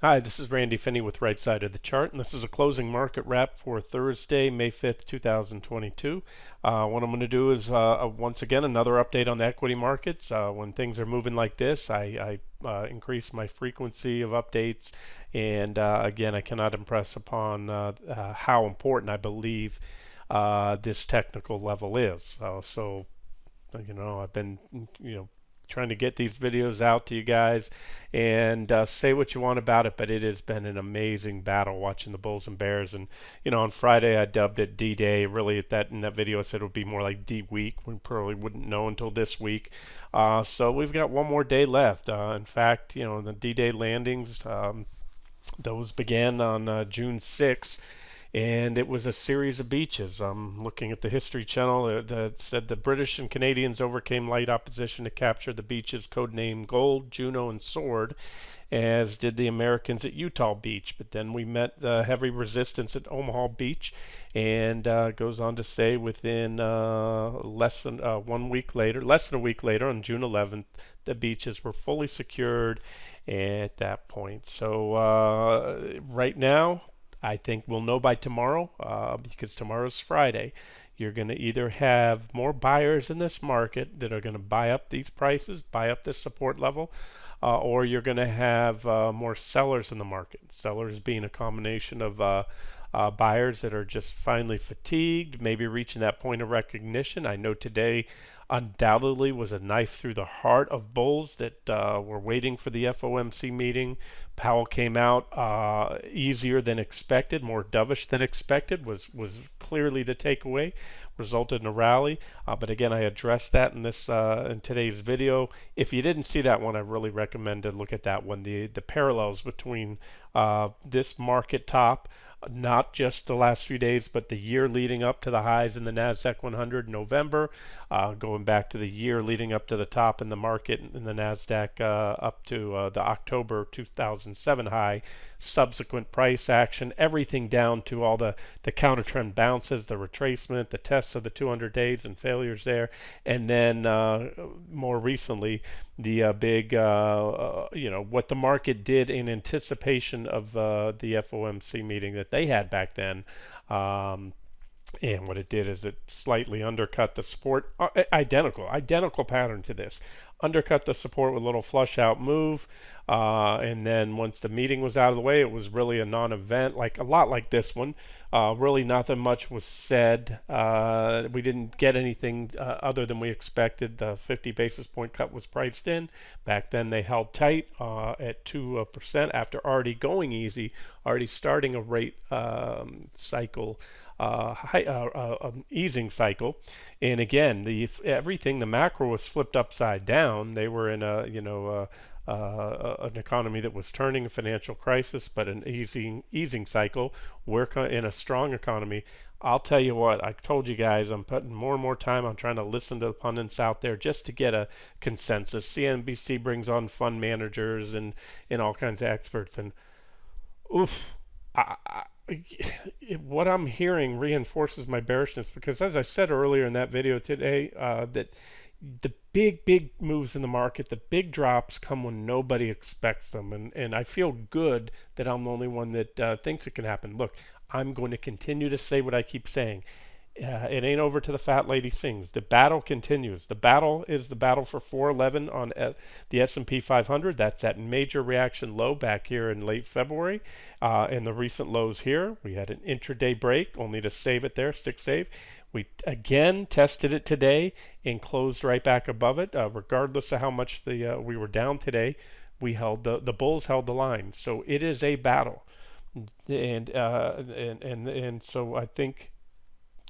Hi, this is Randy Finney with Right Side of the Chart, and this is a closing market wrap for Thursday, May 5th, 2022. What I'm going to do is, once again, another update on the equity markets. When things are moving like this, I increase my frequency of updates, and again, I cannot impress upon how important I believe this technical level is. I've been, trying to get these videos out to you guys and say what you want about it, but it has been an amazing battle watching the Bulls and Bears. And on Friday I dubbed it D-Day. Really, in that video I said it would be more like D-Week. We probably wouldn't know until this week. So we've got one more day left. In fact, the D-Day landings, those began on June 6th, and it was a series of beaches. I'm looking at the History Channel that said the British and Canadians overcame light opposition to capture the beaches codenamed Gold, Juno, and Sword, as did the Americans at Utah Beach. But then we met heavy resistance at Omaha Beach, and goes on to say within less than a week later, on June 11th, the beaches were fully secured at that point. So right now, I think we'll know by tomorrow, because tomorrow's Friday. You're going to either have more buyers in this market that are going to buy up these prices, buy up this support level, or you're going to have more sellers in the market. Sellers being a combination of buyers that are just finally fatigued, maybe reaching that point of recognition. I know today undoubtedly was a knife through the heart of bulls that were waiting for the FOMC meeting. Powell came out easier than expected, more dovish than expected, was clearly the takeaway, resulted in a rally. But again, I addressed that in today's video. If you didn't see that one, I really recommend to look at that one. The parallels between this market top, not just the last few days, but the year leading up to the highs in the NASDAQ 100 in November, going back to the year leading up to the top in the market in the NASDAQ up to the October 2007 high, subsequent price action, everything down to all the counter trend bounces, the retracement, the tests of the 200 days and failures there, and then more recently, the big, what the market did in anticipation of the FOMC meeting that they had back then. And what it did is it slightly undercut the support, identical pattern to this. Undercut the support with a little flush out move, and then once the meeting was out of the way, it was really a non-event, like a lot like this one. Really nothing much was said. We didn't get anything other than we expected. The 50 basis point cut was priced in. Back then they held tight at 2% after already going easy, already starting a rate cycle, easing cycle. And again, the macro was flipped upside down. They were in an economy that was turning, a financial crisis, but an easing cycle. We're in a strong economy. I'll tell you what, I told you guys I'm putting more and more time on trying to listen to the pundits out there just to get a consensus. CNBC brings on fund managers and all kinds of experts, and oof, what I'm hearing reinforces my bearishness, because as I said earlier in that video today, that the big moves in the market, the big drops come when nobody expects them, and I feel good that I'm the only one that thinks it can happen. Look, I'm going to continue to say what I keep saying. It ain't over till the fat lady sings. The battle continues. The battle is the battle for 411 on the S&P 500. That's that major reaction low back here in late February. And the recent lows here, we had an intraday break, only to save it there, stick save. We again tested it today and closed right back above it. Regardless of how much we were down today, we held the bulls held the line. So it is a battle, and so I think,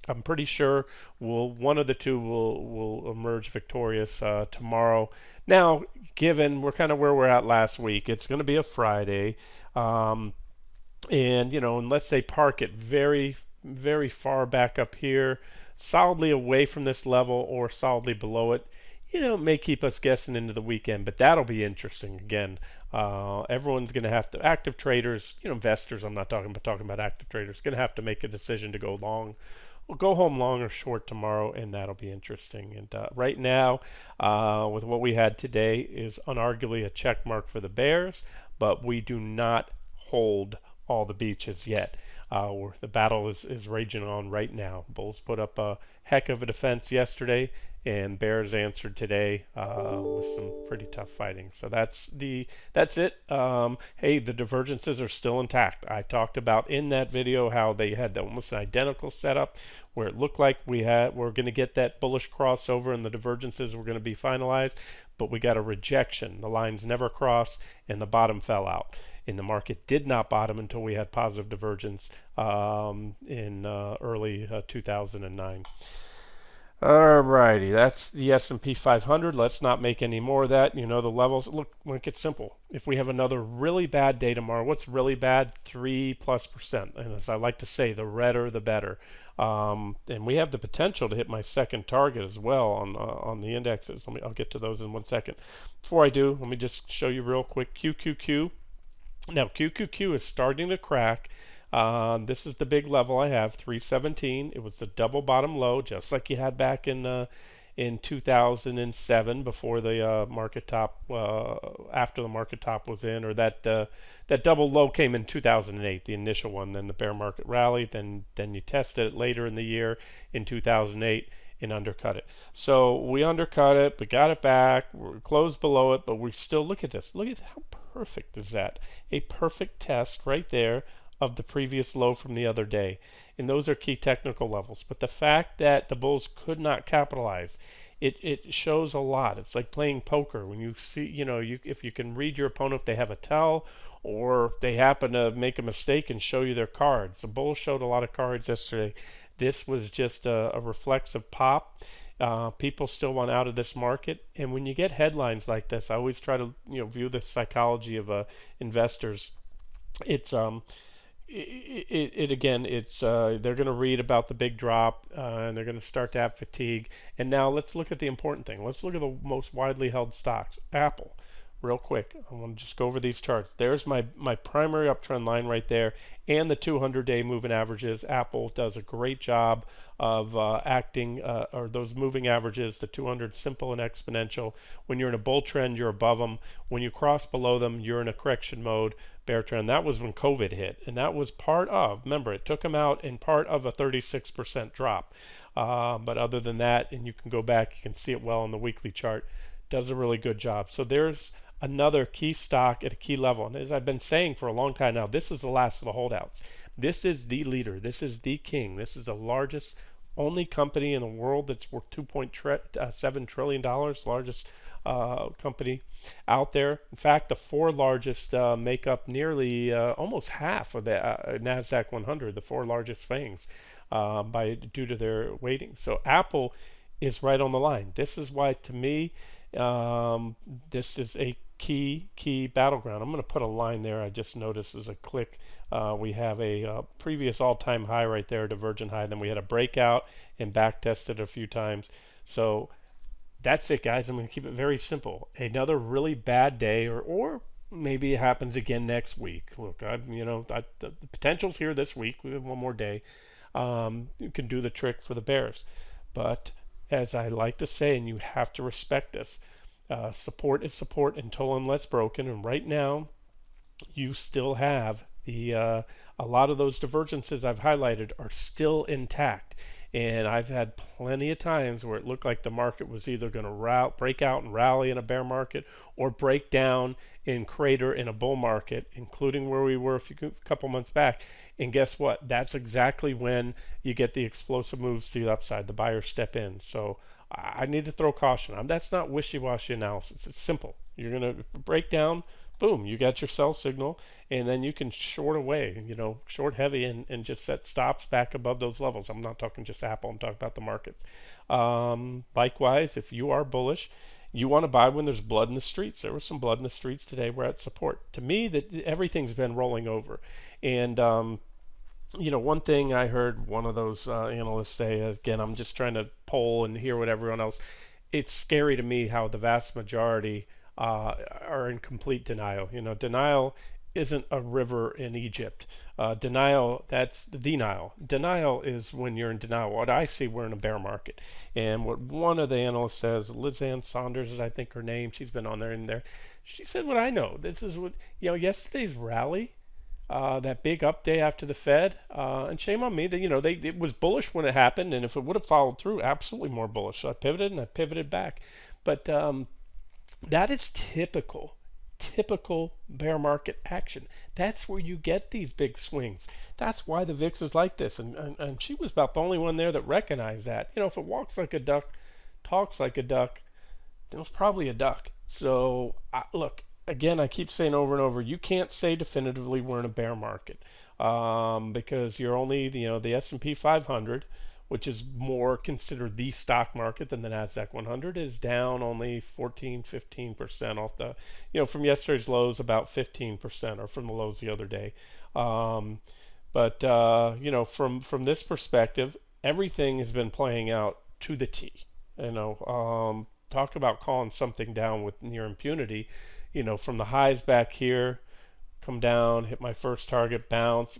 I'm pretty sure one of the two will emerge victorious tomorrow. Now, given we're kind of where we're at last week, it's going to be a Friday, and let's say park it very, very far back up here, solidly away from this level or solidly below it. It may keep us guessing into the weekend, but that'll be interesting. Again, everyone's going to have to, active traders, investors, I'm not talking about active traders, going to have to make a decision to go long we'll go home long or short tomorrow, and that'll be interesting. And right now, with what we had today, is unarguably a check mark for the Bears, but we do not hold all the beaches yet. The battle is raging on right now. Bulls put up a heck of a defense yesterday, and Bears answered today with some pretty tough fighting. So that's it. Hey, the divergences are still intact. I talked about in that video how they had almost an identical setup where it looked like we're going to get that bullish crossover and the divergences were going to be finalized, but we got a rejection. The lines never crossed and the bottom fell out. And the market did not bottom until we had positive divergence in early 2009. Alrighty, that's the S&P 500. Let's not make any more of that. You know the levels. Look, it's simple. If we have another really bad day tomorrow, what's really bad? 3+%. And as I like to say, the redder the better. And we have the potential to hit my second target as well on the indexes. I'll get to those in 1 second. Before I do, let me just show you real quick QQQ. Now QQQ is starting to crack. This is the big level I have, 317. It was a double bottom low, just like you had back in 2007 before the market top, after the market top was in, or that double low came in 2008, the initial one. Then the bear market rallied. Then you tested it later in the year in 2008 and undercut it. So we undercut it, but got it back. We're closed below it, but we still look at this. Look at how perfect is that? A perfect test right there of the previous low from the other day. And those are key technical levels. But the fact that the bulls could not capitalize, it shows a lot. It's like playing poker. When you see, if you can read your opponent, if they have a tell, or they happen to make a mistake and show you their cards. The bulls showed a lot of cards yesterday. This was just a reflexive pop. People still want out of this market, and when you get headlines like this, I always try to view the psychology of investors. It's they're going to read about the big drop, and they're going to start to have fatigue. And now let's look at the important thing. Let's look at the most widely held stocks. Apple, real quick. I want to just go over these charts. There's my primary uptrend line right there, and the 200-day moving averages. Apple does a great job of acting, or those moving averages, the 200 simple and exponential. When you're in a bull trend, you're above them. When you cross below them, you're in a correction mode, bear trend. That was when COVID hit, and that was part of, remember, it took them out in part of a 36% drop. But other than that, and you can go back, you can see it well on the weekly chart, does a really good job. So there's another key stock at a key level. And as I've been saying for a long time now, this is the last of the holdouts. This is the leader. This is the king. This is the largest, only company in the world that's worth $2.7 trillion, largest company out there. In fact, the four largest make up nearly almost half of the NASDAQ 100, the four largest FANGs, due to their weighting. So Apple is right on the line. This is why, to me, this is a key battleground. I'm going to put a line there. I just noticed as a click. We have a previous all-time high right there, divergent high. Then we had a breakout and back tested a few times. So that's it, guys. I'm going to keep it very simple. Another really bad day, or maybe it happens again next week. Look, the potential's here this week. We have one more day. You can do the trick for the Bears. But as I like to say, and you have to respect this, support is support until unless broken. And right now, you still have a lot of those divergences I've highlighted are still intact. And I've had plenty of times where it looked like the market was either going to break out and rally in a bear market, or break down and crater in a bull market, including where we were a couple months back. And guess what? That's exactly when you get the explosive moves to the upside. The buyers step in. So I need to throw caution on. That's not wishy-washy analysis. It's simple. You're going to break down. Boom, you got your sell signal, and then you can short away, short heavy, and just set stops back above those levels. I'm not talking just Apple, I'm talking about the markets. Likewise, if you are bullish, you want to buy when there's blood in the streets. There was some blood in the streets today. We're at support. To me, that everything's been rolling over. And one thing I heard one of those analysts say, again, I'm just trying to poll and hear what everyone else, it's scary to me how the vast majority are in complete denial. Denial isn't a river in Egypt. Denial, that's the Nile. Denial is when you're in denial. What I see, we're in a bear market. And what one of the analysts says, Liz Ann Saunders is I think her name, she's been on there and there. She said what I know. This is what, yesterday's rally, that big up day after the Fed, and shame on me that, it was bullish when it happened, and if it would have followed through, absolutely more bullish. So I pivoted and I pivoted back. But that is typical bear market action. That's where you get these big swings. That's why the VIX is like this. And she was about the only one there that recognized that. If it walks like a duck, talks like a duck, then it's probably a duck. So, look, again, I keep saying over and over, you can't say definitively we're in a bear market, because you're only, the S&P 500, which is more considered the stock market than the Nasdaq 100, is down only 15% off the, from yesterday's lows, about 15%, or from the lows the other day. But from this perspective, everything has been playing out to the T. Talk about calling something down with near impunity. From the highs back here, come down, hit my first target, bounce.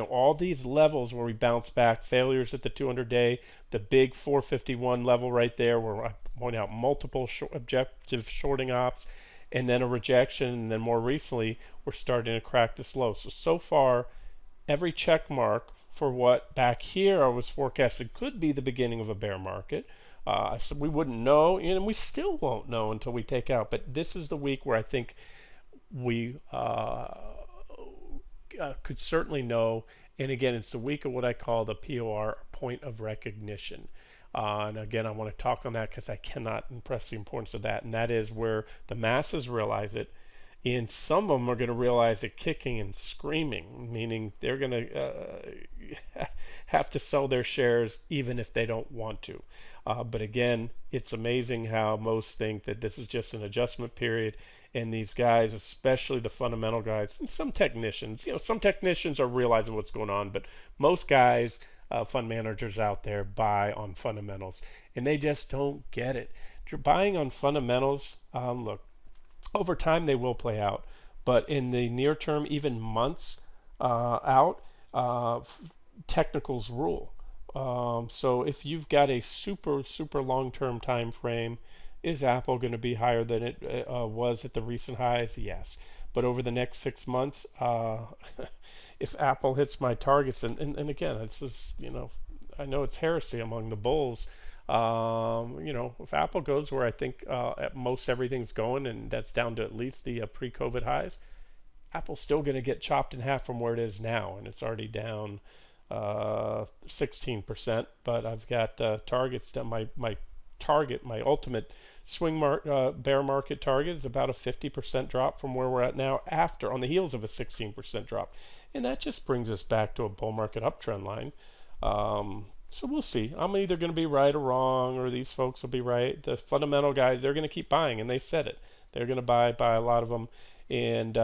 All these levels where we bounce back, failures at the 200-day, the big 451 level right there where I point out multiple objective shorting ops, and then a rejection, and then more recently, we're starting to crack this low. So far, every check mark for what back here I was forecasted could be the beginning of a bear market. So we wouldn't know, and we still won't know until we take out. But this is the week where I think we could certainly know. And again, it's the week of what I call the POR, point of recognition. And again, I want to talk on that because I cannot impress the importance of that. And that is where the masses realize it. And some of them are going to realize it kicking and screaming, meaning they're going to have to sell their shares even if they don't want to. But again, it's amazing how most think that this is just an adjustment period. And these guys, especially the fundamental guys, and some technicians, some technicians are realizing what's going on, but most guys, fund managers out there, buy on fundamentals, and they just don't get it. If you're buying on fundamentals, look, over time they will play out, but in the near term, even months out, technicals rule. So if you've got a super long-term time frame, is Apple going to be higher than it was at the recent highs? Yes. But over the next 6 months, if Apple hits my targets, and again, it's just, I know it's heresy among the bulls. If Apple goes where I think at most everything's going, and that's down to at least the pre-COVID highs, Apple's still going to get chopped in half from where it is now, and it's already down 16%. But I've got targets that my target, my ultimate bear market target is about a 50% drop from where we're at now, after on the heels of a 16% drop, and that just brings us back to a bull market uptrend line. So we'll see. I'm either going to be right or wrong, or these folks will be right. The fundamental guys, they're going to keep buying, and they said it. They're going to buy a lot of them, and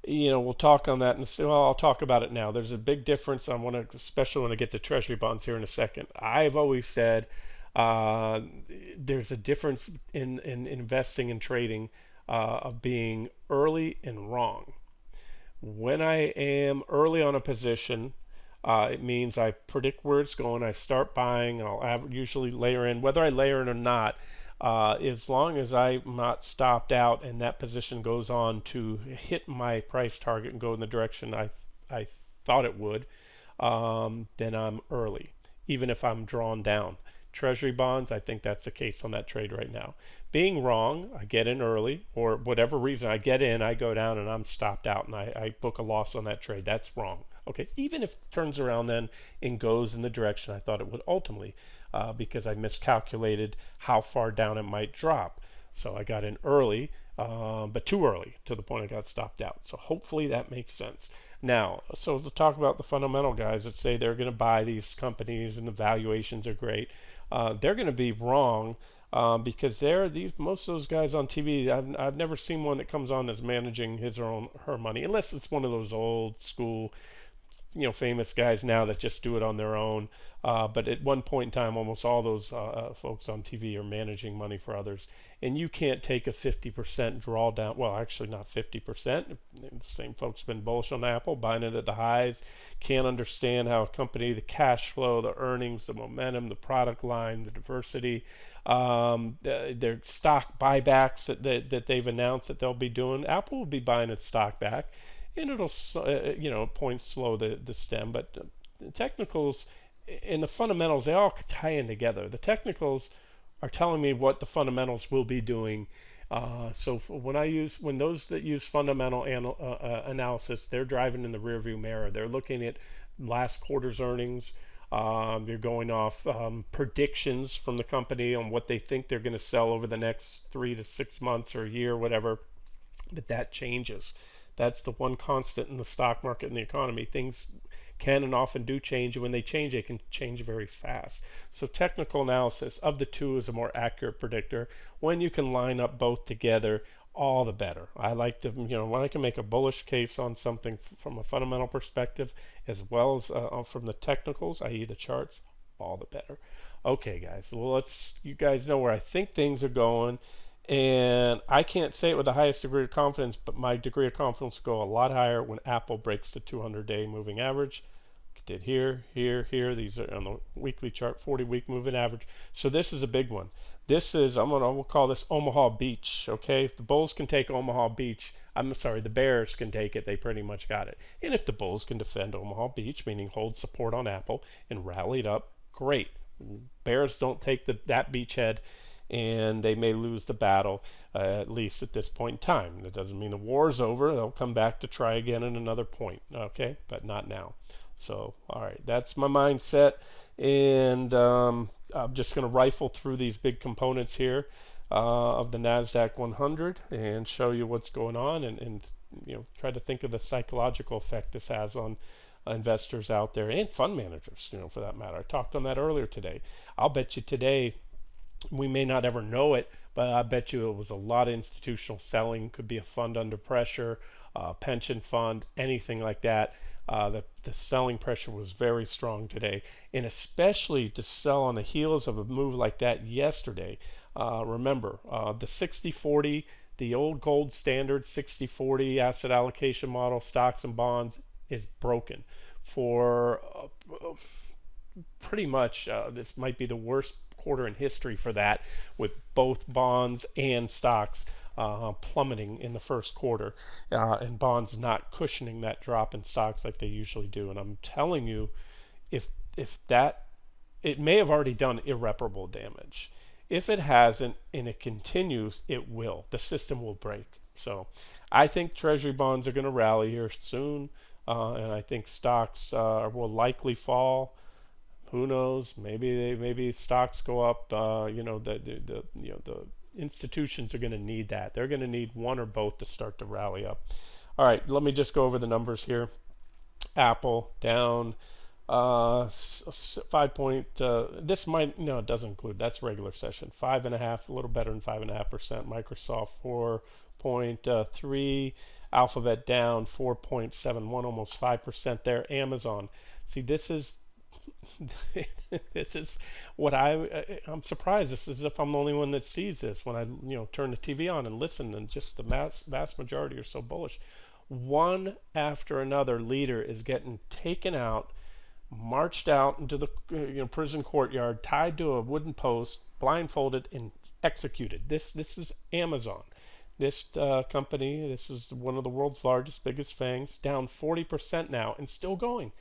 we'll talk on that. I'll talk about it now. There's a big difference. I want to, especially when I get to Treasury bonds here in a second. I've always said there's a difference in investing and trading of being early and wrong. When I am early on a position, it means I predict where it's going. I start buying. I'll usually layer in, whether I layer in or not, as long as I'm not stopped out and that position goes on to hit my price target and go in the direction I thought it would, then I'm early, even if I'm drawn down. Treasury bonds, I think that's the case on that trade right now. Being wrong, I get in early, or whatever reason, I get in, I go down, and I'm stopped out, and I book a loss on that trade. That's wrong. Okay, even if it turns around then and goes in the direction I thought it would ultimately, because I miscalculated how far down it might drop. So I got in early, but too early, to the point I got stopped out. So hopefully that makes sense. Now, so to talk about the fundamental guys that say they're going to buy these companies and the valuations are great, they're going to be wrong, because most of those guys on TV, I've never seen one that comes on that's managing his or her money, unless it's one of those old school famous guys now that just do it on their own. But at one point in time, almost all those folks on TV are managing money for others. And you can't take a 50% drawdown. Well, actually, not 50%. The same folks have been bullish on Apple, buying it at the highs. Can't understand how a company, the cash flow, the earnings, the momentum, the product line, the diversity, their stock buybacks that they've announced that they'll be doing. Apple will be buying its stock back, and it'll point slow the stem, but the technicals and the fundamentals, they all tie in together. The technicals are telling me what the fundamentals will be doing. So when those that use fundamental analysis, they're driving in the rearview mirror. They're looking at last quarter's earnings. They're going off predictions from the company on what they think they're going to sell over the next 3 to 6 months or a year, whatever. But that changes. That's the one constant in the stock market and the economy. Things can and often do change, and when they change, they can change very fast. So technical analysis of the two is a more accurate predictor. When you can line up both together, all the better. I like to, when I can make a bullish case on something from a fundamental perspective as well as from the technicals, i.e. the charts, all the better. Okay, guys, well, you guys know where I think things are going. And I can't say it with the highest degree of confidence, but my degree of confidence will go a lot higher when Apple breaks the 200-day moving average. It did here. These are on the weekly chart, 40-week moving average. So this is a big one. This is, we'll call this Omaha Beach, okay? If the Bulls can take Omaha Beach, the Bears can take it. They pretty much got it. And if the Bulls can defend Omaha Beach, meaning hold support on Apple and rally it up, great. Bears don't take that beachhead, and they may lose the battle, at least at this point in time. That doesn't mean the war's over. They'll come back to try again at another point, okay? But not now. So, all right, that's my mindset, and I'm just going to rifle through these big components here of the NASDAQ 100 and show you what's going on, and try to think of the psychological effect this has on investors out there and fund managers, for that matter. I talked on that earlier today. I'll bet you today, we may not ever know it, but I bet you it was a lot of institutional selling. Could be a fund under pressure, pension fund, anything like that. The selling pressure was very strong today, and especially to sell on the heels of a move like that yesterday. Remember, the 60-40, the old gold standard 60-40 asset allocation model, stocks and bonds, is broken for pretty much. This might be the worst quarter in history for that, with both bonds and stocks plummeting in the first quarter, and bonds not cushioning that drop in stocks like they usually do. And I'm telling you, if that, it may have already done irreparable damage. If it hasn't and it continues, it will. The system will break. So I think Treasury bonds are going to rally here soon, and I think stocks will likely fall. Who knows? Maybe stocks go up. The institutions are going to need that. They're going to need one or both to start to rally up. All right, let me just go over the numbers here. Apple down 5 point. This might it doesn't include. That's regular session. 5.5, a little better than 5.5%. Microsoft 4.3. Alphabet down 4.71, almost 5% there. Amazon. See, this is what I'm surprised. This is if I'm the only one that sees this when I turn the TV on and listen, and just the vast majority are so bullish. One after another leader is getting taken out, marched out into the prison courtyard, tied to a wooden post, blindfolded, and executed. This is Amazon. This company, this is one of the world's largest, biggest fangs, down 40% now and still going.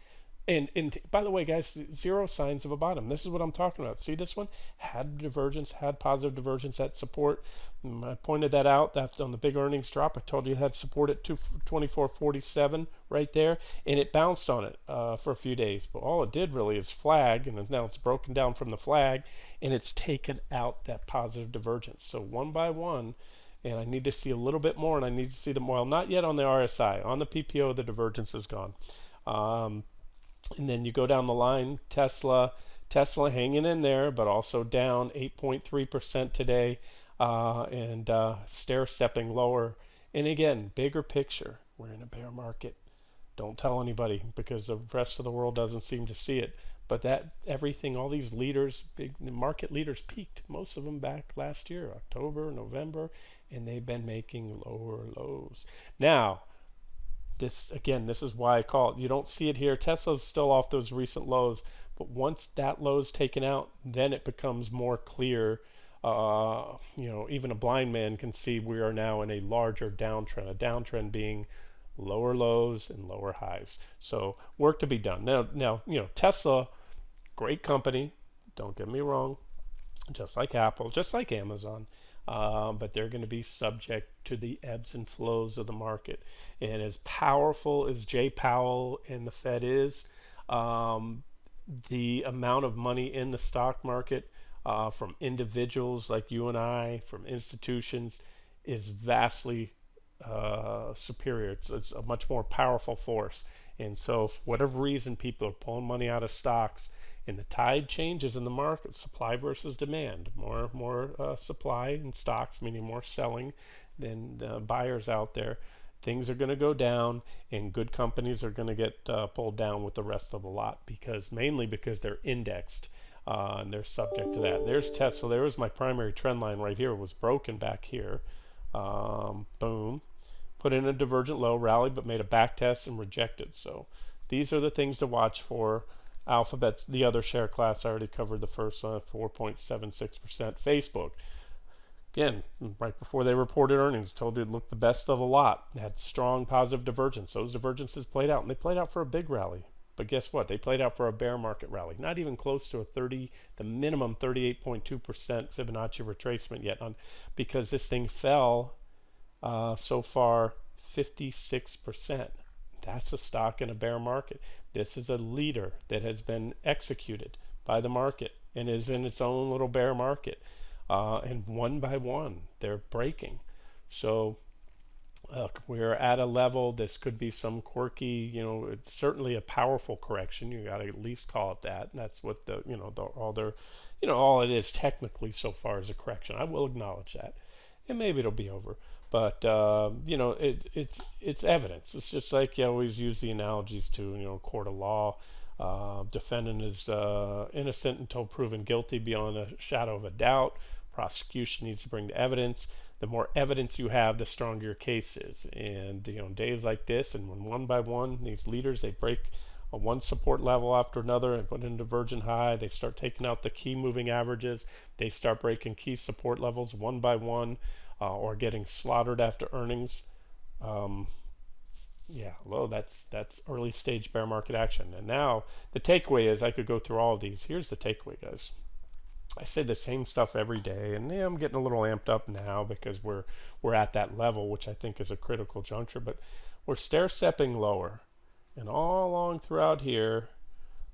And by the way, guys, zero signs of a bottom. This is what I'm talking about. See this one? Had divergence, had positive divergence at support. I pointed that out on the big earnings drop. I told you it had support at 24.47 right there, and it bounced on it for a few days. But all it did really is flag, and now it's broken down from the flag, and it's taken out that positive divergence. So one by one, and I need to see a little bit more, and I need to see them. Well, not yet on the RSI. On the PPO, the divergence is gone. And then you go down the line, Tesla hanging in there, but also down 8.3% today, and stair-stepping lower. And again, bigger picture. We're in a bear market. Don't tell anybody because the rest of the world doesn't seem to see it. But that everything, all these leaders, big market leaders peaked, most of them back last year, October, November, and they've been making lower lows. Now, this is why I call it. You don't see it here. Tesla's still off those recent lows, but once that low is taken out, then it becomes more clear. Even a blind man can see we are now in a larger downtrend. A downtrend being lower lows and lower highs. So work to be done. Now, Tesla, great company. Don't get me wrong. Just like Apple, just like Amazon. But they're going to be subject to the ebbs and flows of the market. And as powerful as Jay Powell and the Fed is, um, the amount of money in the stock market from individuals like you and I, from institutions, is vastly superior. It's a much more powerful force. And so, for whatever reason, people are pulling money out of stocks, and the tide changes in the market, supply versus demand. More supply in stocks, meaning more selling than buyers out there. Things are going to go down, and good companies are going to get pulled down with the rest of the lot mainly because they're indexed. And they're subject to that. There's Tesla. There was my primary trend line right here. It was broken back here. Boom. Put in a divergent low, rallied, but made a back test and rejected. So these are the things to watch for. Alphabet's the other share class. I already covered the first one, 4.76%. Facebook, again, right before they reported earnings, told you it looked the best of the lot. It had strong positive divergence. Those divergences played out, and they played out for a big rally. But guess what? They played out for a bear market rally. Not even close to the minimum 38.2% Fibonacci retracement yet, because this thing fell so far 56%. That's a stock in a bear market. This is a leader that has been executed by the market and is in its own little bear market. And one by one, they're breaking. So we're at a level. This could be some quirky, it's certainly a powerful correction. You got to at least call it that. And that's what all it is technically so far is a correction. I will acknowledge that, and maybe it'll be over. But it's evidence. It's just like you always use the analogies to court of law. Defendant is innocent until proven guilty beyond a shadow of a doubt. Prosecution needs to bring the evidence. The more evidence you have, the stronger your case is. And days like this, and when one by one these leaders they break one support level after another and put in a divergent high, they start taking out the key moving averages. They start breaking key support levels one by one. Or getting slaughtered after earnings. That's early stage bear market action. And now the takeaway is, I could go through all of these. Here's the takeaway, guys. I say the same stuff every day, and I'm getting a little amped up now because we're at that level, which I think is a critical juncture. But we're stair stepping lower, and all along throughout here,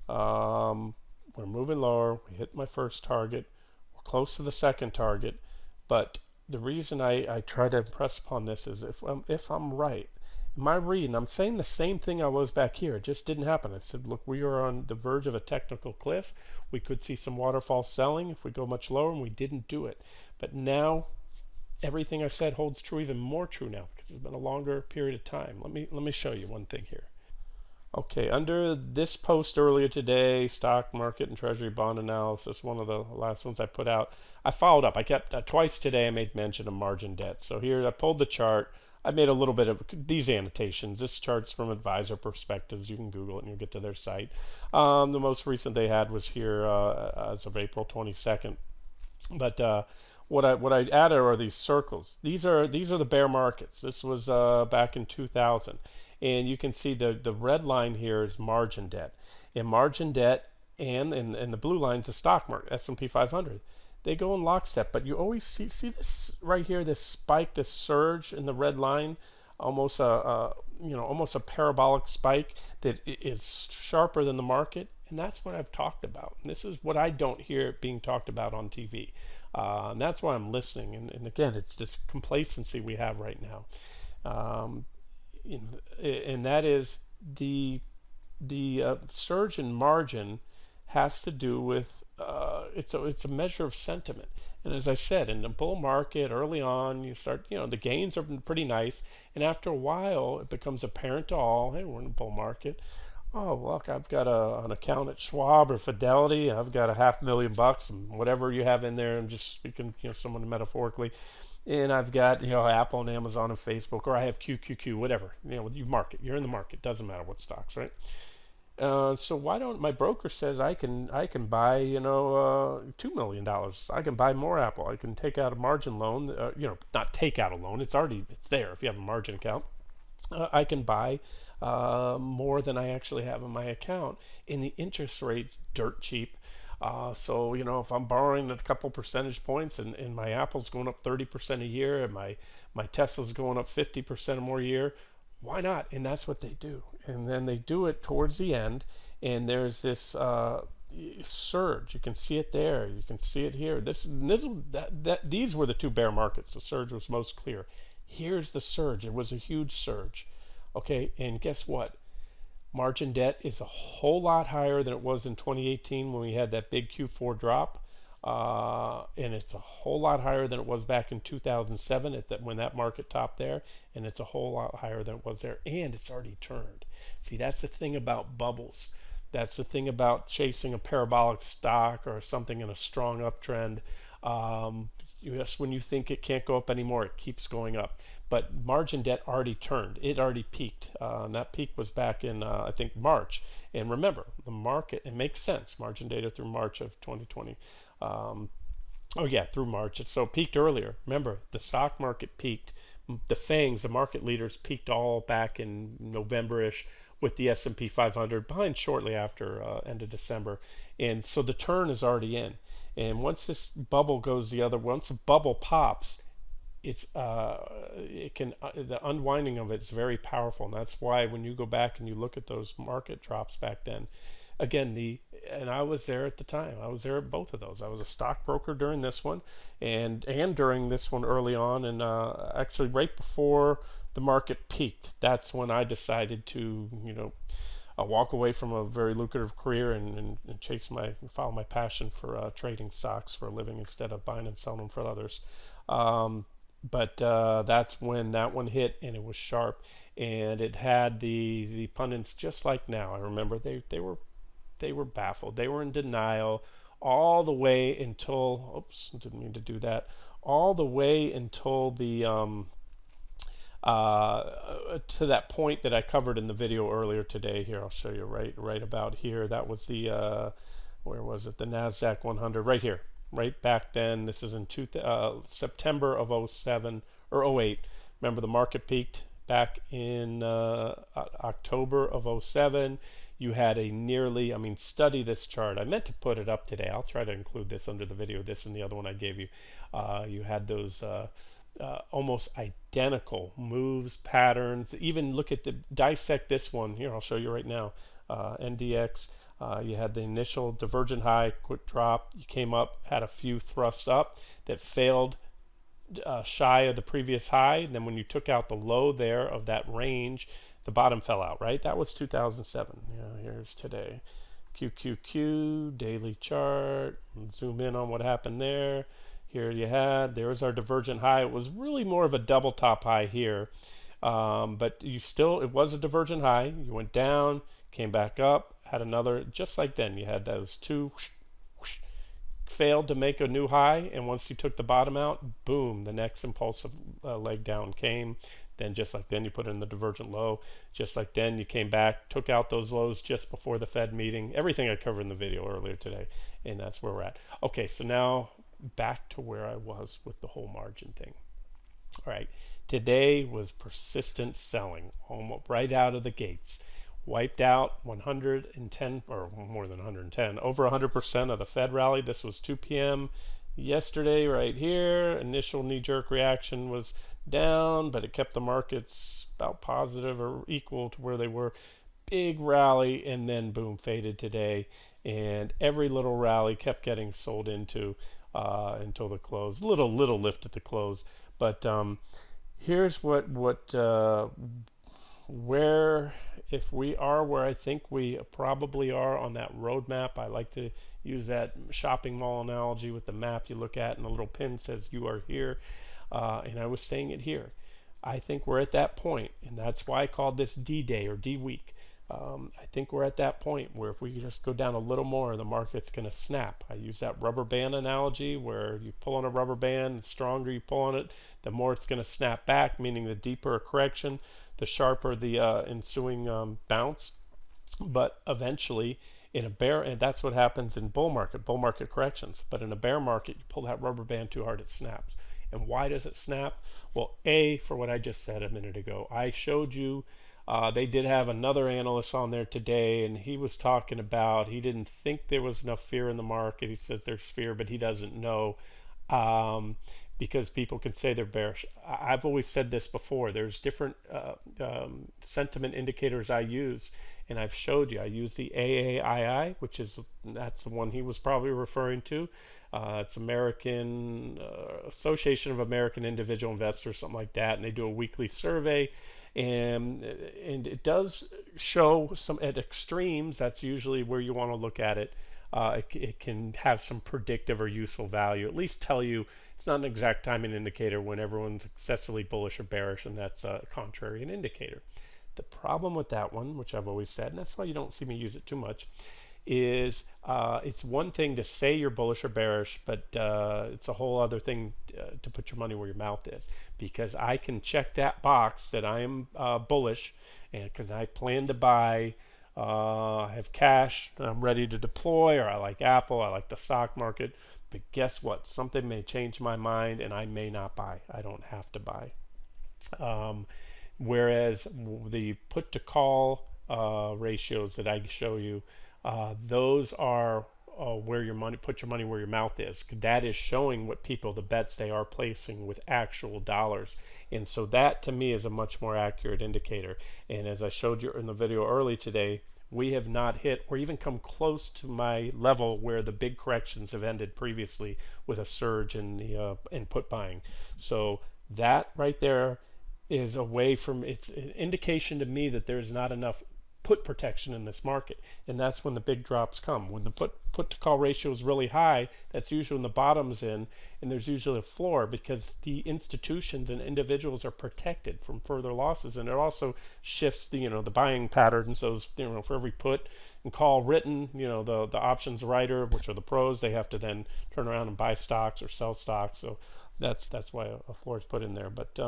we're moving lower. We hit my first target. We're close to the second target, but the reason I try to impress upon this is if I'm right, in my reading, I'm saying the same thing I was back here. It just didn't happen. I said, look, we are on the verge of a technical cliff. We could see some waterfall selling if we go much lower, and we didn't do it. But now, everything I said holds true, even more true now, because it's been a longer period of time. Let me show you one thing here. Okay, under this post earlier today, stock market and treasury bond analysis, one of the last ones I put out, I followed up. I kept twice today I made mention of margin debt. So here I pulled the chart. I made a little bit of these annotations. This chart's from Advisor Perspectives. You can Google it and you'll get to their site. The most recent they had was here as of April 22nd. But what I added are these circles. These are the bear markets. This was back in 2000. And you can see the red line here is margin debt. And margin debt and the blue line is the stock market, S&P 500. They go in lockstep, but you always see this right here, this spike, this surge in the red line, almost a parabolic spike that is sharper than the market, and that's what I've talked about. And this is what I don't hear being talked about on TV, and that's why I'm listening. And again, it's this complacency we have right now. And that is the surge in margin has to do with it's a measure of sentiment. And as I said, in the bull market early on, you start, the gains are pretty nice, and after a while, it becomes apparent to all, hey, we're in a bull market. Oh, look, I've got an account at Schwab or Fidelity. I've got $500,000 and whatever you have in there. I'm just speaking, someone metaphorically. And I've got, Apple and Amazon and Facebook, or I have QQQ, whatever. You market. You're in the market. Doesn't matter what stocks, right? So why don't my broker says I can buy $2 million. I can buy more Apple. I can take out a margin loan. Not take out a loan. It's there if you have a margin account. I can buy more than I actually have in my account, and the interest rate's dirt cheap. So if I'm borrowing a couple percentage points and my Apple's going up 30% a year and my Tesla's going up 50% or more a year, why not? And that's what they do. And then they do it towards the end, and there's this surge. You can see it there. You can see it here. These were the two bear markets. The surge was most clear. Here's the surge. It was a huge surge. Okay, and guess what? Margin debt is a whole lot higher than it was in 2018 when we had that big Q4 drop. And it's a whole lot higher than it was back in 2007 when that market topped there, and it's a whole lot higher than it was there, and it's already turned. See, that's the thing about bubbles. That's the thing about chasing a parabolic stock or something in a strong uptrend. Just when you think it can't go up anymore, it keeps going up. But margin debt already turned. It already peaked. And that peak was back in, I think, March. And remember, the market, it makes sense. Margin data through March of 2020. Through March. So it peaked earlier. Remember, the stock market peaked. The FANGs, the market leaders, peaked all back in November-ish with the S&P 500, behind shortly after end of December. And so the turn is already in. And once this bubble goes once a bubble pops, the unwinding of it is very powerful, and that's why when you go back and you look at those market drops back then, again, and I was there at the time. I was there at both of those. I was a stockbroker during this one, and during this one early on, and actually right before the market peaked. That's when I decided to walk away from a very lucrative career and follow my passion for trading stocks for a living instead of buying and selling them for others. But that's when that one hit, and it was sharp, and it had the pundits just like now. I remember they were baffled. They were in denial all the way until, oops, didn't mean to do that, all the way until the to that point that I covered in the video earlier today. Here, I'll show you right about here. That was the where was it? The NASDAQ 100 right here, right back then. This is in September of 07 or 08. Remember, the market peaked back in October of 07. You had a nearly, study this chart. I meant to put it up today. I'll try to include this under the video, this and the other one I gave you. You had those almost identical moves, patterns. Even dissect this one. Here, I'll show you right now. NDX, you had the initial divergent high, quick drop. You came up, had a few thrusts up that failed shy of the previous high. And then when you took out the low there of that range, the bottom fell out, right? That was 2007. Here's today. QQQ, daily chart. Zoom in on what happened there. Here there's our divergent high. It was really more of a double top high here. But it was a divergent high. You went down, came back up, had another, just like then. You had those two, failed to make a new high, and once you took the bottom out, boom, the next impulsive leg down came. Then just like then, you put in the divergent low. Just like then, you came back, took out those lows just before the Fed meeting. Everything I covered in the video earlier today, and that's where we're at. Okay, so now back to where I was with the whole margin thing. All right, today was persistent selling, right out of the gates. Wiped out 110, or more than 110, over 100% of the Fed rally. This was 2 p.m. yesterday right here. Initial knee-jerk reaction was down, but it kept the markets about positive or equal to where they were. Big rally, and then boom, faded today. And every little rally kept getting sold into until the close. Little lift at the close. But here's what where if we are where I think we probably are on that roadmap, I like to use that shopping mall analogy with the map you look at and the little pin says you are here, and I was saying it here. I think we're at that point, and that's why I called this D-Day or D-Week. I think we're at that point where if we just go down a little more, the market's going to snap. I use that rubber band analogy where you pull on a rubber band, the stronger you pull on it, the more it's going to snap back, meaning the deeper a correction, the sharper the ensuing bounce. But eventually, in a bear, and that's what happens in bull market corrections. But in a bear market, you pull that rubber band too hard, it snaps. And why does it snap? Well, A, for what I just said a minute ago, I showed you they did have another analyst on there today, and he was talking about he didn't think there was enough fear in the market. He says there's fear, but he doesn't know because people can say they're bearish. I've always said this before. There's different sentiment indicators I use, and I've showed you. I use the AAII, that's the one he was probably referring to. It's American Association of American Individual Investors, something like that, and they do a weekly survey, and it does show some at extremes. That's usually where you want to look at it. It can have some predictive or useful value. At least tell you it's not an exact timing indicator when everyone's excessively bullish or bearish, and that's a contrarian indicator. The problem with that one, which I've always said, and that's why you don't see me use it too much, is it's one thing to say you're bullish or bearish, but it's a whole other thing to put your money where your mouth is. Because I can check that box that I am bullish, and because I plan to buy, I have cash, I'm ready to deploy, or I like Apple, I like the stock market. But guess what? Something may change my mind, and I may not buy. I don't have to buy. Whereas the put to call ratios that I show you, those are where your money, put your money where your mouth is. That is showing what people, the bets they are placing with actual dollars. And so that to me is a much more accurate indicator. And as I showed you in the video early today, we have not hit or even come close to my level where the big corrections have ended previously with a surge in the input buying. So that right there is away from, it's an indication to me that there's not enough put protection in this market, and that's when the big drops come. When the put to call ratio is really high, that's usually when the bottom's in, and there's usually a floor because the institutions and individuals are protected from further losses, and it also shifts the the buying patterns. Those for every put and call written, the options writer, which are the pros, they have to then turn around and buy stocks or sell stocks. So that's why a floor is put in there. But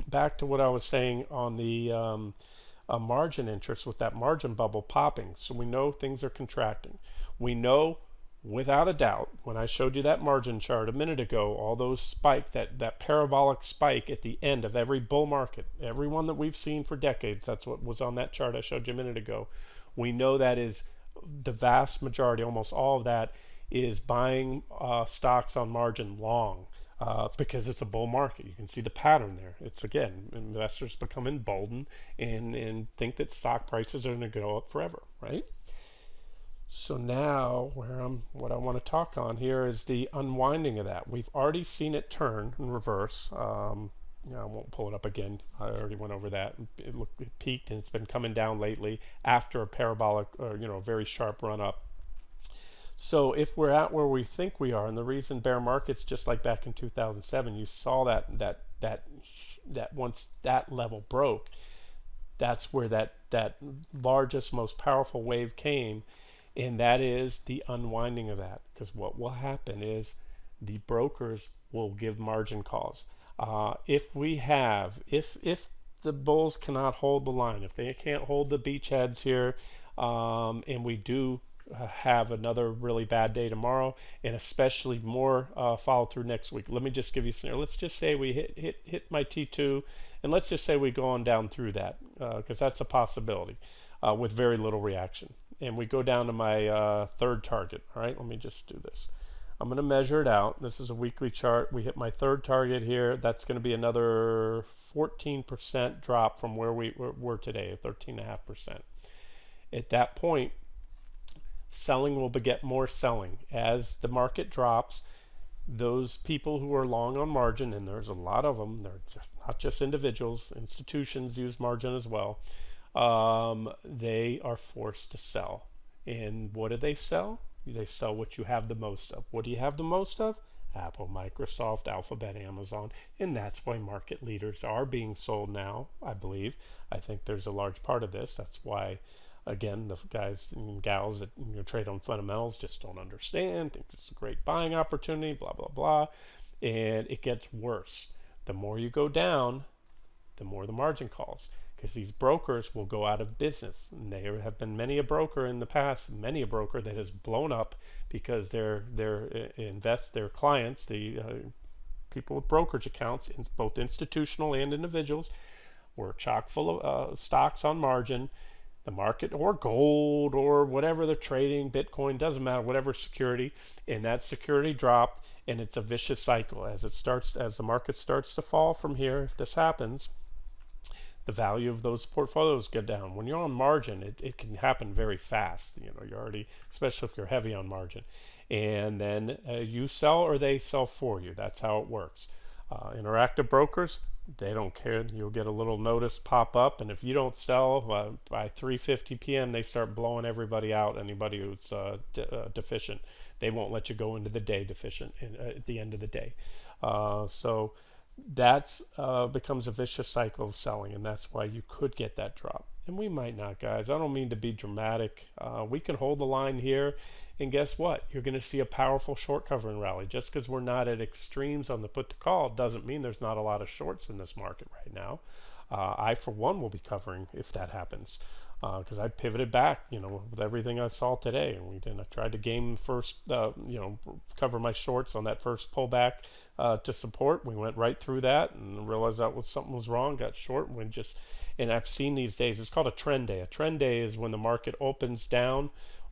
back to what I was saying on the margin interest with that margin bubble popping. So we know things are contracting. We know without a doubt, when I showed you that margin chart a minute ago, all those spike, that parabolic spike at the end of every bull market, every one that we've seen for decades, that's what was on that chart I showed you a minute ago. We know that is the vast majority, almost all of that, is buying stocks on margin long. Because it's a bull market. You can see the pattern there. It's, again, investors become emboldened and think that stock prices are going to go up forever, right? So now what I want to talk on here is the unwinding of that. We've already seen it turn in reverse. I won't pull it up again. I already went over that. It peaked, and it's been coming down lately after a parabolic, a very sharp run up. So if we're at where we think we are, and the reason bear markets, just like back in 2007, you saw that once that level broke, that's where that largest, most powerful wave came, and that is the unwinding of that. Because what will happen is the brokers will give margin calls. If the bulls cannot hold the line, if they can't hold the beachheads here, and we do have another really bad day tomorrow, and especially more follow through next week. Let me just give you a scenario. Let's just say we hit my T2, and let's just say we go on down through that, because that's a possibility with very little reaction. And we go down to my third target. All right, let me just do this. I'm going to measure it out. This is a weekly chart. We hit my third target here. That's going to be another 14% drop from where we were today, 13.5%. At that point, selling will beget more selling. As the market drops, those people who are long on margin, and there's a lot of them, they're just not just individuals, institutions use margin as well. They are forced to sell. And what do they sell? They sell what you have the most of. What do you have the most of? Apple, Microsoft, Alphabet, Amazon, and that's why market leaders are being sold now, I believe. I think there's a large part of this. That's why, again, the guys and gals that trade on fundamentals just don't understand, think this is a great buying opportunity, blah, blah, blah. And it gets worse. The more you go down, the more the margin calls, because these brokers will go out of business. And there have been many a broker in the past, many a broker that has blown up because their clients, the people with brokerage accounts, both institutional and individuals, were chock full of stocks on margin. The market, or gold, or whatever they're trading, Bitcoin, doesn't matter, whatever security, and that security dropped, and it's a vicious cycle. As the market starts to fall from here, if this happens, the value of those portfolios go down. When you're on margin, it can happen very fast. You're already, especially if you're heavy on margin, and then you sell or they sell for you. That's how it works. Interactive brokers, they don't care. You'll get a little notice pop up, and if you don't sell by 3:50 p.m., they start blowing everybody out. Anybody who's deficient, they won't let you go into the day deficient at the end of the day. So that's becomes a vicious cycle of selling, and that's why you could get that drop. And we might not, guys. I don't mean to be dramatic. We can hold the line here, and guess what? You're going to see a powerful short covering rally. Just because we're not at extremes on the put to call doesn't mean there's not a lot of shorts in this market right now. I, for one, will be covering if that happens, because I pivoted back, with everything I saw today, and I tried to game first, cover my shorts on that first pullback to support. We went right through that and realized something was wrong, got short, and I've seen these days, it's called a trend day. A trend day is when the market opens down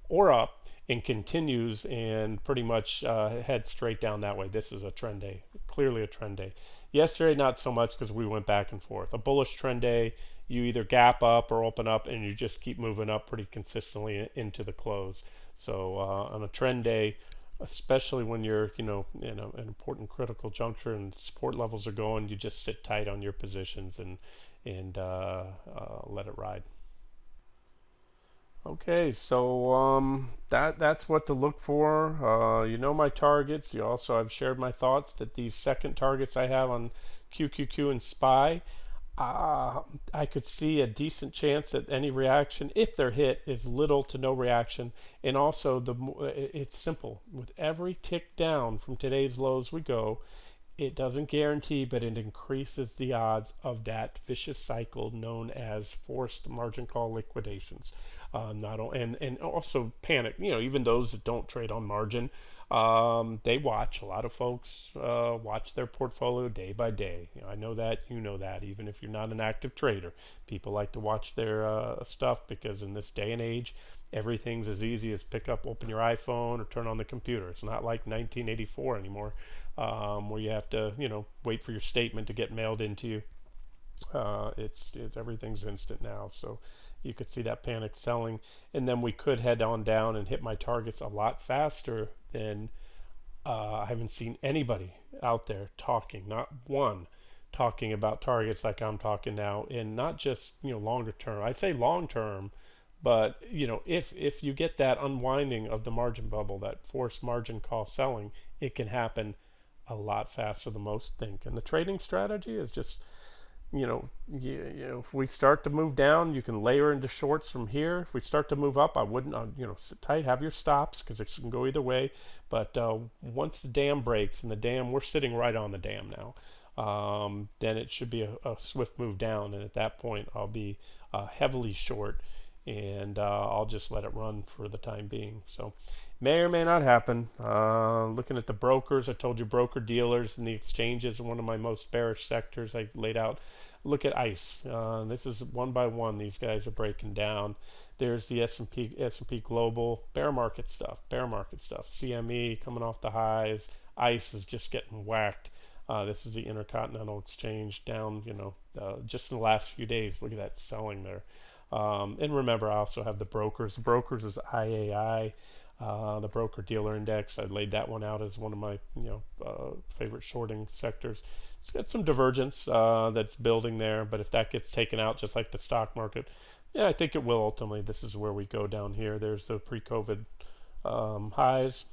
or up and continues and pretty much heads straight down that way. This is a trend day, clearly a trend day. Yesterday, not so much because we went back and forth. A bullish trend day, you either gap up or open up, and you just keep moving up pretty consistently into the close. So on a trend day, especially when you're in an important critical juncture and support levels are going, you just sit tight on your positions and let it ride. Okay, so that's what to look for. My targets. I've shared my thoughts that these second targets I have on QQQ and SPY, I could see a decent chance that any reaction, if they're hit, is little to no reaction. And also, it's simple. With every tick down from today's lows we go, it doesn't guarantee, but it increases the odds of that vicious cycle known as forced margin call liquidations. And also panic. Even those that don't trade on margin, they watch. A lot of folks watch their portfolio day by day. I know that, that. Even if you're not an active trader, people like to watch their stuff, because in this day and age, everything's as easy as open your iPhone or turn on the computer. It's not like 1984 anymore, where you have to, wait for your statement to get mailed into you. It's everything's instant now. So you could see that panic selling, and then we could head on down and hit my targets a lot faster than I haven't seen anybody out there talking, not one, talking about targets like I'm talking now, and not just longer term. I'd say long term, but if you get that unwinding of the margin bubble, that forced margin call selling, it can happen a lot faster than most think. And the trading strategy is just if we start to move down, you can layer into shorts from here. If we start to move up, I wouldn't, sit tight, have your stops, because it can go either way. But once the dam breaks, and we're sitting right on the dam now, then it should be a swift move down. And at that point, I'll be heavily short, and I'll just let it run for the time being. So may or may not happen. Looking at the brokers, I told you broker dealers and the exchanges are one of my most bearish sectors I laid out. Look at ICE. This is one by one. These guys are breaking down. There's the S&P Global bear market stuff. CME coming off the highs. ICE is just getting whacked. This is the Intercontinental Exchange down. Just in the last few days. Look at that selling there. And remember, I also have the brokers. The brokers is IAI. The broker dealer index, I laid that one out as one of my favorite shorting sectors. it's got some divergence that's building there, but if that gets taken out, just like the stock market, yeah, I think it will ultimately. This is where we go down here. There's the pre-COVID highs,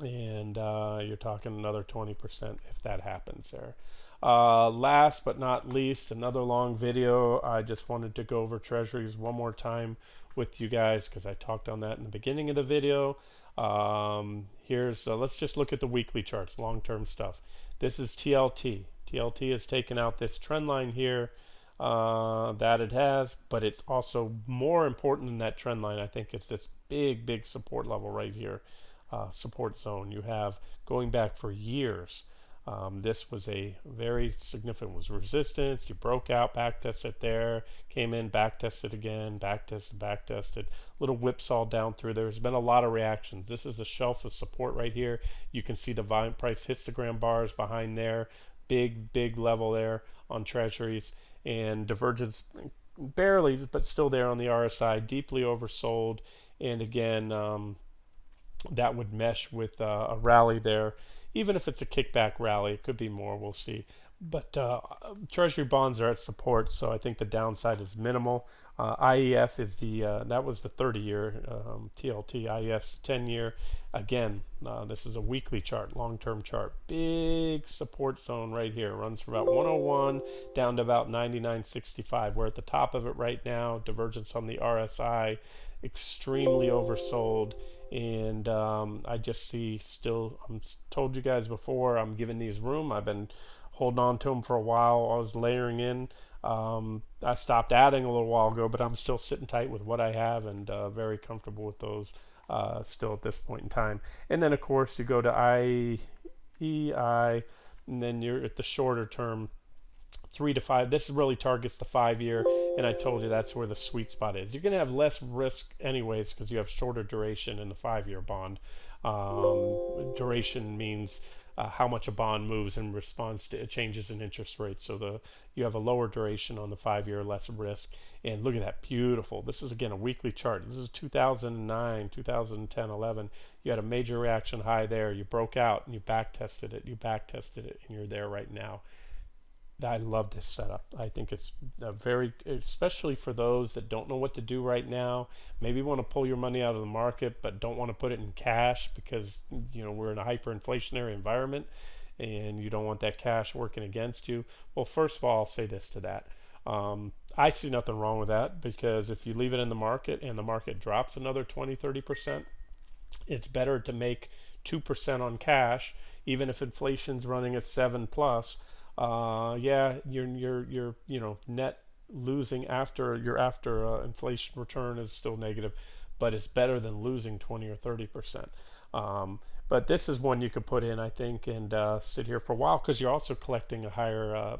and you're talking another 20% if that happens there. Last but not least, another long video. I just wanted to go over treasuries one more time with you guys because I talked on that in the beginning of the video. Here's let's just look at the weekly charts, long-term stuff. This is TLT. TLT has taken out this trend line here that it has, but it's also more important than that trend line. I think it's this big support level right here, support zone. You have going back for years. This was a very significant, was resistance. You broke out, back tested there, came in, back tested again, back tested, little whipsaw down through. There's been a lot of reactions. This is a shelf of support right here. You can see the volume price histogram bars behind there, big level there on treasuries, and divergence barely, but still there on the RSI, deeply oversold. And again, that would mesh with a rally there. Even if it's a kickback rally, it could be more, we'll see. But treasury bonds are at support, so I think the downside is minimal. IEF is that was the 30-year TLT. IEF's 10-year. Again, this is a weekly chart, long-term chart. Big support zone right here. Runs from about 101 down to about 99.65. We're at the top of it right now. Divergence on the RSI, extremely oversold. And I just see still, told you guys before, I'm giving these room. I've been holding on to them for a while. I was layering in. I stopped adding a little while ago, but I'm still sitting tight with what I have and very comfortable with those still at this point in time. And then, of course, you go to IEI, and then you're at the shorter term, 3 to 5. This really targets the 5-year, and I told you that's where the sweet spot is. You're going to have less risk anyways because you have shorter duration in the 5-year bond. Duration means how much a bond moves in response to changes in interest rates. So you have a lower duration on the 5-year, less risk. And look at that, beautiful. This is again a weekly chart. This is 2009, 2010, 11. You had a major reaction high there. You broke out and you back tested it. And you're there right now. I love this setup. I think it's especially for those that don't know what to do right now, maybe want to pull your money out of the market, but don't want to put it in cash because, we're in a hyperinflationary environment and you don't want that cash working against you. Well, first of all, I'll say this to that. I see nothing wrong with that because if you leave it in the market and the market drops another 20, 30%, it's better to make 2% on cash, even if inflation's running at 7 plus. Yeah, you're net losing after inflation return is still negative, but it's better than losing 20 or 30%. But this is one you could put in, I think, and sit here for a while because you're also collecting a higher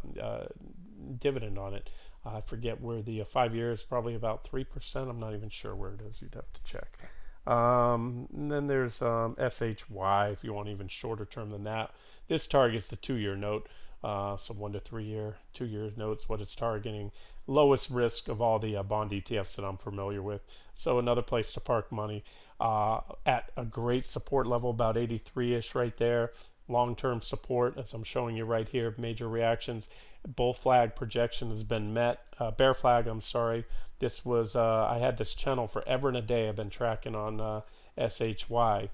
dividend on it. I forget where the 5-year is, probably about 3%. I'm not even sure where it is. You'd have to check. And then there's SHY if you want even shorter term than that. This targets the 2-year note. So 1 to 3 year, 2 year notes, what it's targeting, lowest risk of all the bond ETFs that I'm familiar with. So another place to park money at a great support level, about 83-ish right there. Long-term support, as I'm showing you right here, major reactions. Bull flag projection has been met. Bear flag, I'm sorry. This was, I had this channel forever and a day. I've been tracking on SHY.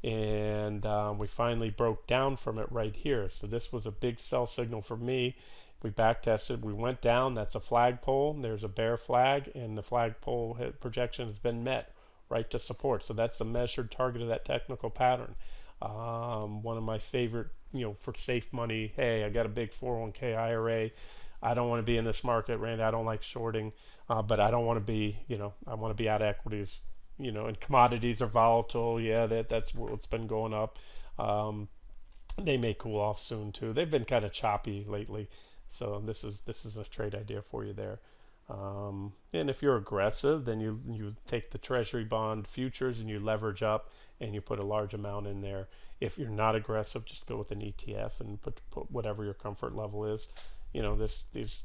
And we finally broke down from it right here. So this was a big sell signal for me. We back tested, we went down. That's a flagpole. There's a bear flag, and the flagpole projection has been met right to support. So that's the measured target of that technical pattern. One of my favorite, for safe money. Hey, I got a big 401k IRA. I don't want to be in this market, Randy. I don't like shorting, but I don't want to be, I want to be out of equities. And commodities are volatile. Yeah, that's what's been going up. They may cool off soon too. They've been kind of choppy lately, so this is a trade idea for you there. And if you're aggressive, then you take the Treasury bond futures and you leverage up and you put a large amount in there. If you're not aggressive, just go with an ETF and put whatever your comfort level is. these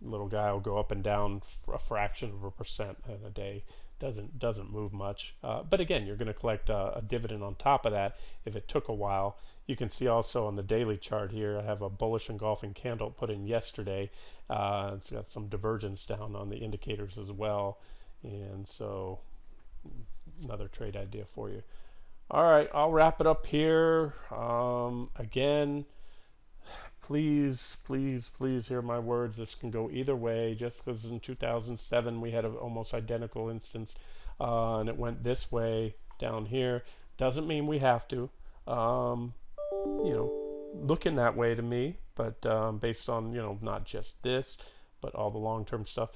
little guy will go up and down a fraction of a percent in a day. Doesn't move much. But again, you're going to collect a dividend on top of that if it took a while. You can see also on the daily chart here, I have a bullish engulfing candle put in yesterday. It's got some divergence down on the indicators as well. And so another trade idea for you. All right, I'll wrap it up here. Again, please, please, please hear my words. This can go either way. Just because in 2007 we had an almost identical instance and it went this way down here, doesn't mean we have to. Looking that way to me, but based on, not just this, but all the long-term stuff.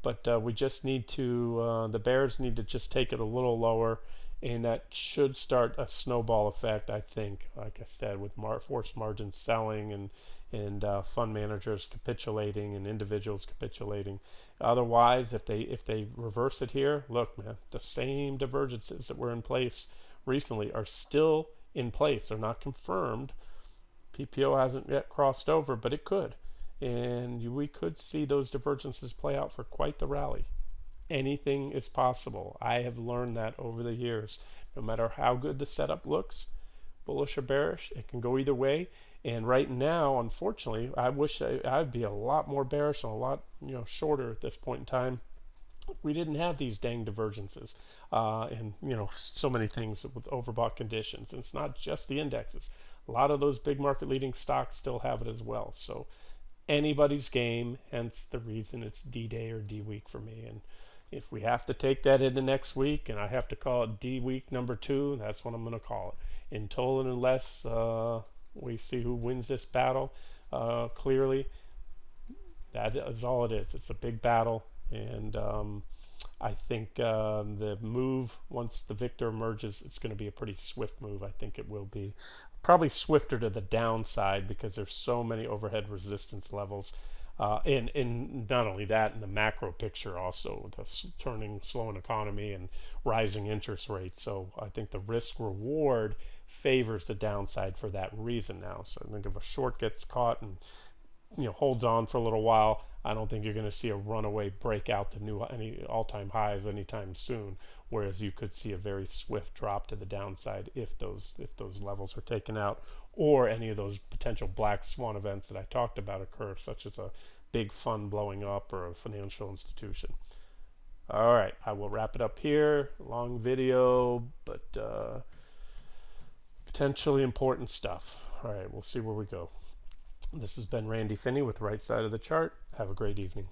But we just need to, the bears need to just take it a little lower, and that should start a snowball effect, I think. Like I said, with forced margin selling and fund managers capitulating and individuals capitulating. Otherwise, if they reverse it here, look, man, the same divergences that were in place recently are still in place. They're not confirmed. PPO hasn't yet crossed over, but it could. And we could see those divergences play out for quite the rally. Anything is possible. I have learned that over the years. No matter how good the setup looks, bullish or bearish, it can go either way. And right now, unfortunately, I wish I'd be a lot more bearish and a lot shorter at this point in time. We didn't have these dang divergences and so many things with overbought conditions. And it's not just the indexes. A lot of those big market leading stocks still have it as well. So anybody's game, hence the reason it's D-Day or D-Week for me. And if we have to take that into next week and I have to call it D-Week number 2, that's what I'm going to call it. Until and unless we see who wins this battle clearly, that is all it is. It's a big battle. And I think the move, once the victor emerges, it's going to be a pretty swift move. I think it will be probably swifter to the downside because there's so many overhead resistance levels. And not only that, in the macro picture also, with the turning slowing economy and rising interest rates. So I think the risk reward favors the downside for that reason now. So I think if a short gets caught and holds on for a little while, I don't think you're going to see a runaway breakout to any all-time highs anytime soon. Whereas you could see a very swift drop to the downside if those levels are taken out, or any of those potential black swan events that I talked about occur, such as a big fund blowing up or a financial institution. All right, I will wrap it up here. Long video, but potentially important stuff. All right, we'll see where we go. This has been Randy Finney with Right Side of the Chart. Have a great evening.